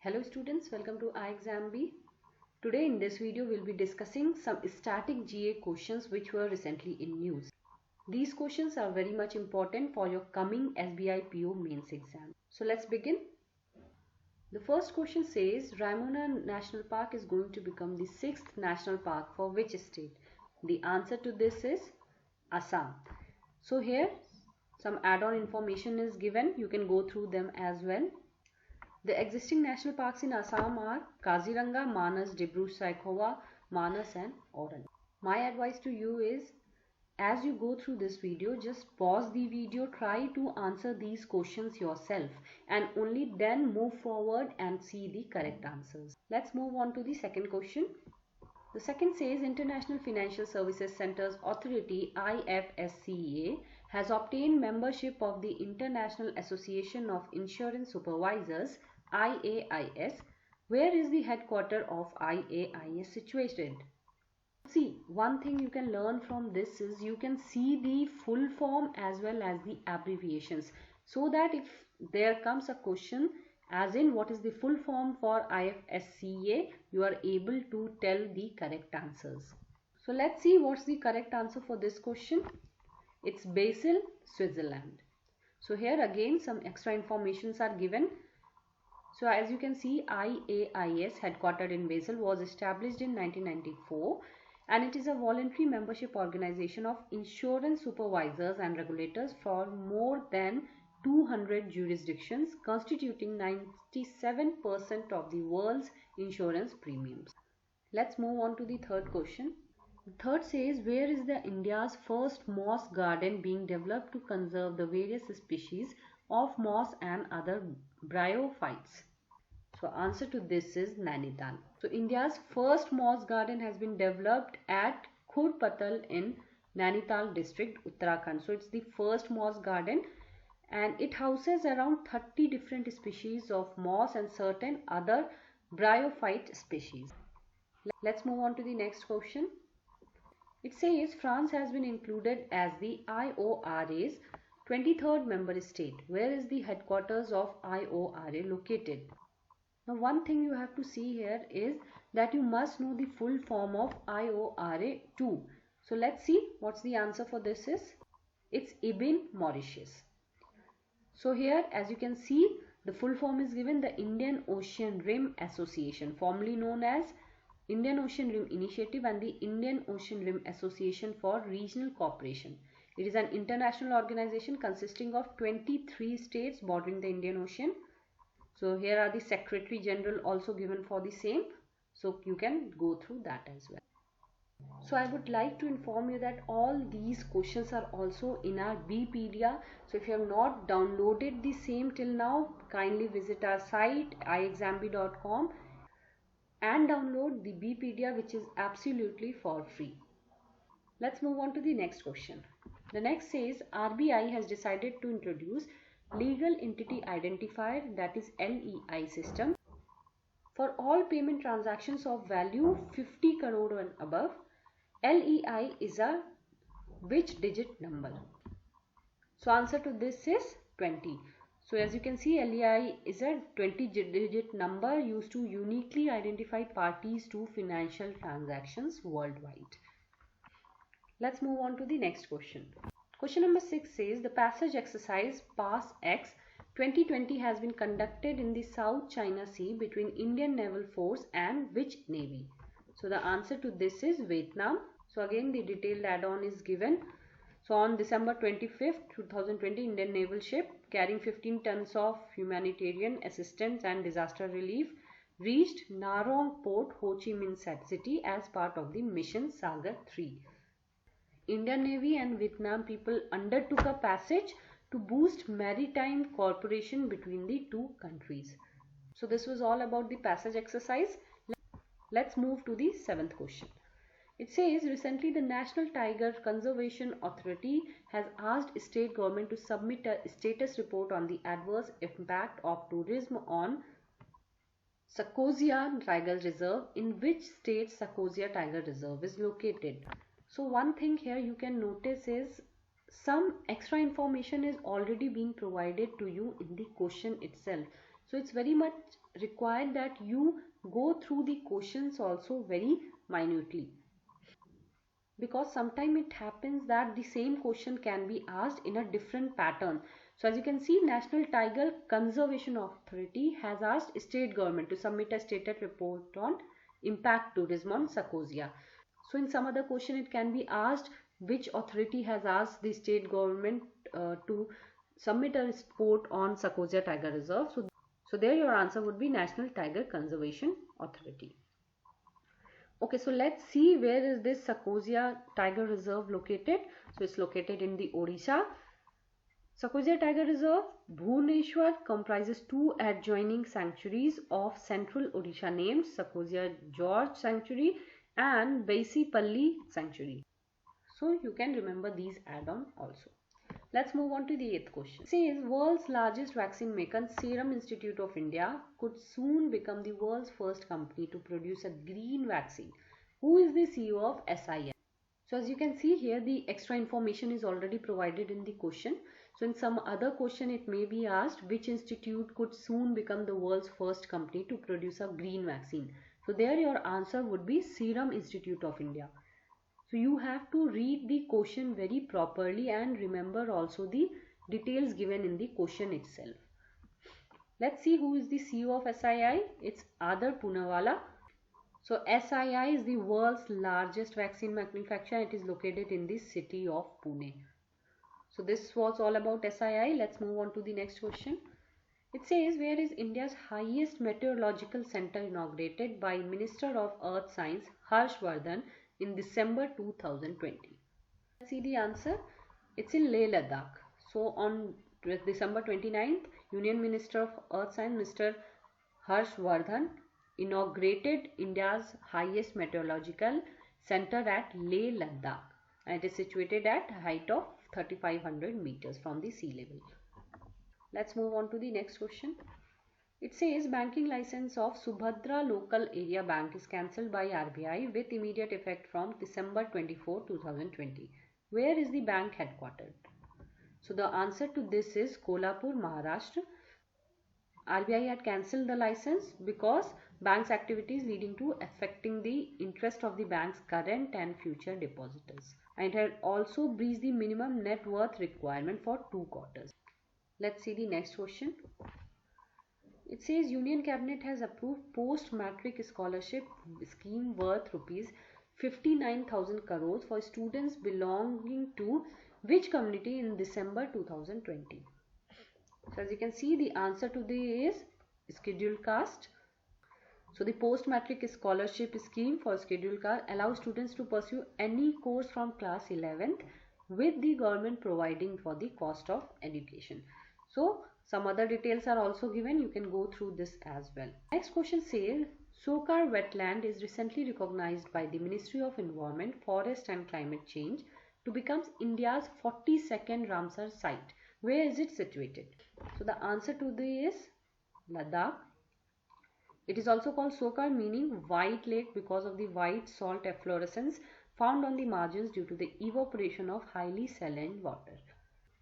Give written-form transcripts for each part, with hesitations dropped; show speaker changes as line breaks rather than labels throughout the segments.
Hello students, welcome to iExamB. Today in this video we'll be discussing some static GA questions which were recently in news. These questions are very much important for your coming SBI PO mains exam. So let's begin. The first question says Raimona National Park is going to become the 6th national park for which state? The answer to this is Assam. So here some add-on information is given. You can go through them as well. The existing national parks in Assam are Kaziranga, Manas, Dibru-Saikhowa, Manas and Oran. My advice to you is, as you go through this video, just pause the video, try to answer these questions yourself and only then move forward and see the correct answers. Let's move on to the second question. The second says International Financial Services Centers Authority IFSCA has obtained membership of the International Association of Insurance Supervisors IAIS. Where is the headquarters of IAIS situated? See, one thing you can learn from this is you can see the full form as well as the abbreviations, so that if there comes a question as in what is the full form for IFSCA, you are able to tell the correct answers. So let's see what's the correct answer for this question. It's Basel, Switzerland. So here again some extra informations are given. So as you can see, IAIS headquartered in Basel was established in 1994 and it is a voluntary membership organization of insurance supervisors and regulators for more than 200 jurisdictions, constituting 97% of the world's insurance premiums. Let's move on to the third question. The third says, where is the India's first moss garden being developed to conserve the various species of moss and other bryophytes? So answer to this is Nainital. So India's first moss garden has been developed at Khurpatal in Nainital district, Uttarakhand. So it's the first moss garden and it houses around 30 different species of moss and certain other bryophyte species. Let's move on to the next question. It says France has been included as the IORA's 23rd member state. Where is the headquarters of IORA located? Now one thing you have to see here is that you must know the full form of IORA too. So let's see what's the answer for this is. It's IBIN Mauritius. So here as you can see the full form is given, the Indian Ocean Rim Association, formerly known as Indian Ocean Rim Initiative and the Indian Ocean Rim Association for Regional Cooperation. It is an international organization consisting of 23 states bordering the Indian Ocean. So here are the Secretary General also given for the same. So you can go through that as well. So I would like to inform you that all these questions are also in our Bpedia. So if you have not downloaded the same till now, kindly visit our site iexamb.com and download the Bpedia, which is absolutely for free. Let's move on to the next question. The next says RBI has decided to introduce Legal Entity Identifier, that is LEI system, for all payment transactions of value 50 crore and above. LEI is a which digit number? So answer to this is 20. So as you can see, LEI is a 20-digit number used to uniquely identify parties to financial transactions worldwide. Let's move on to the next question. Question number 6 says the passage exercise PASS-X 2020 has been conducted in the South China Sea between Indian Naval Force and which navy? So the answer to this is Vietnam. So again the detailed add-on is given. So on December 25th, 2020, Indian naval ship carrying 15 tons of humanitarian assistance and disaster relief reached Narong Port, Ho Chi Minh City as part of the mission Sagar 3. Indian Navy and Vietnam people undertook a passage to boost maritime cooperation between the two countries. So this was all about the passage exercise. Let's move to the 7th question. It says recently the National Tiger Conservation Authority has asked state government to submit a status report on the adverse impact of tourism on Sakosia Tiger Reserve. In which state Sakosia Tiger Reserve is located? So one thing here you can notice is some extra information is already being provided to you in the question itself. So it's very much required that you go through the questions also very minutely, because sometimes it happens that the same question can be asked in a different pattern. So as you can see, National Tiger Conservation Authority has asked state government to submit a status report on impact tourism on Sakosia. So in some other question it can be asked which authority has asked the state government to submit a report on Sakosia Tiger Reserve. So there your answer would be National Tiger Conservation Authority. Okay, so let's see where is this Sakosia Tiger Reserve located. So it's located in the Odisha. Sakosia Tiger Reserve, Bhubaneswar, comprises two adjoining sanctuaries of central Odisha named Sakosia Gorge Sanctuary and Baisipalli Sanctuary. So you can remember these add-on also. Let's move on to the 8th question. It says world's largest vaccine maker, Serum Institute of India, could soon become the world's first company to produce a green vaccine. Who is the CEO of SII? So as you can see here, the extra information is already provided in the question. So in some other question it may be asked which institute could soon become the world's first company to produce a green vaccine. So there your answer would be Serum Institute of India. So you have to read the question very properly and remember also the details given in the question itself. Let's see who is the CEO of SII. It's Adar Poonawalla. So SII is the world's largest vaccine manufacturer. It is located in the city of Pune. So this was all about SII. Let's move on to the next question. It says, where is India's highest meteorological center inaugurated by Minister of Earth Science Harsh Vardhan in December 2020? Let's see the answer. It's in Leh Ladakh. So on December 29th, Union Minister of Earth Science Mr. Harsh Vardhan inaugurated India's highest meteorological center at Leh Ladakh, and it is situated at a height of 3500 meters from the sea level. Let's move on to the next question. It says banking license of Subhadra Local Area Bank is cancelled by RBI with immediate effect from December 24, 2020. Where is the bank headquartered? So the answer to this is Kolhapur, Maharashtra. RBI had cancelled the license because bank's activities leading to affecting the interest of the bank's current and future depositors. And it had also breached the minimum net worth requirement for 2 quarters. Let's see the next question. It says Union Cabinet has approved post-matric scholarship scheme worth rupees 59,000 crores for students belonging to which community in December 2020? So as you can see, the answer to this is scheduled caste. So the post-matric scholarship scheme for scheduled caste allows students to pursue any course from class 11th with the government providing for the cost of education. So some other details are also given. You can go through this as well. Next question says Sokar wetland is recently recognized by the Ministry of Environment, Forest and Climate Change to become India's 42nd Ramsar site. Where is it situated? So the answer to this is Ladakh. It is also called Sokar, meaning white lake because of the white salt efflorescence found on the margins due to the evaporation of highly saline water.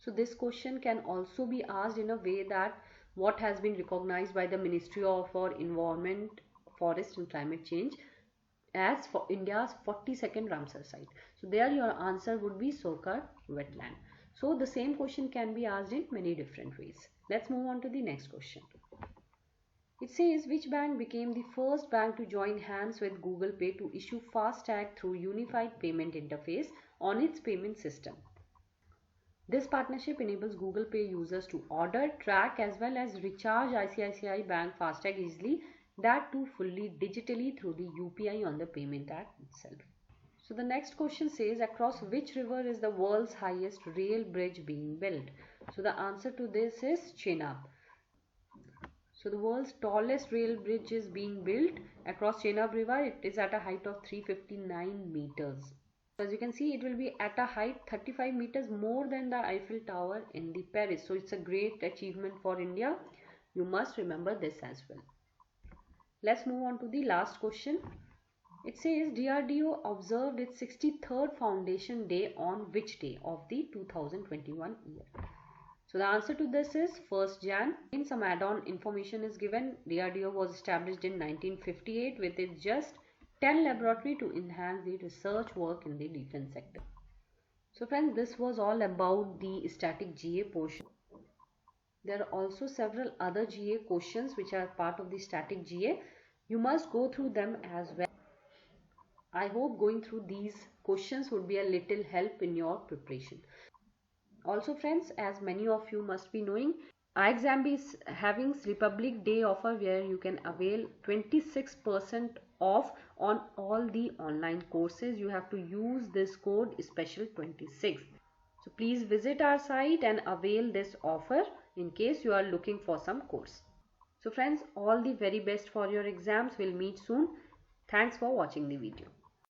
So this question can also be asked in a way that what has been recognized by the Ministry of Environment, Forest and Climate Change as for India's 42nd Ramsar site. So there your answer would be Sokar wetland. So the same question can be asked in many different ways. Let's move on to the next question. It says which bank became the first bank to join hands with Google Pay to issue FASTag through Unified Payment Interface on its payment system? This partnership enables Google Pay users to order, track as well as recharge ICICI Bank FASTag easily, that too fully digitally through the UPI on the payment app itself. So the next question says across which river is the world's highest rail bridge being built? So the answer to this is Chenab. So the world's tallest rail bridge is being built across Chenab River. It is at a height of 359 meters. As you can see, it will be at a height 35 meters more than the Eiffel Tower in the Paris. So it's a great achievement for India. You must remember this as well. Let's move on to the last question. It says DRDO observed its 63rd Foundation Day on which day of the 2021 year? So the answer to this is 1st Jan. In some add-on information is given. DRDO was established in 1958 with its just 10 laboratory to enhance the research work in the defense sector. So friends, this was all about the static GA portion. There are also several other GA questions which are part of the static GA. You must go through them as well. I hope going through these questions would be a little help in your preparation. Also friends, as many of you must be knowing, iXambi is having Republic Day offer where you can avail 26% off on all the online courses. You have to use this code special26. So please visit our site and avail this offer in case you are looking for some course. So friends, all the very best for your exams. We'll meet soon. Thanks for watching the video.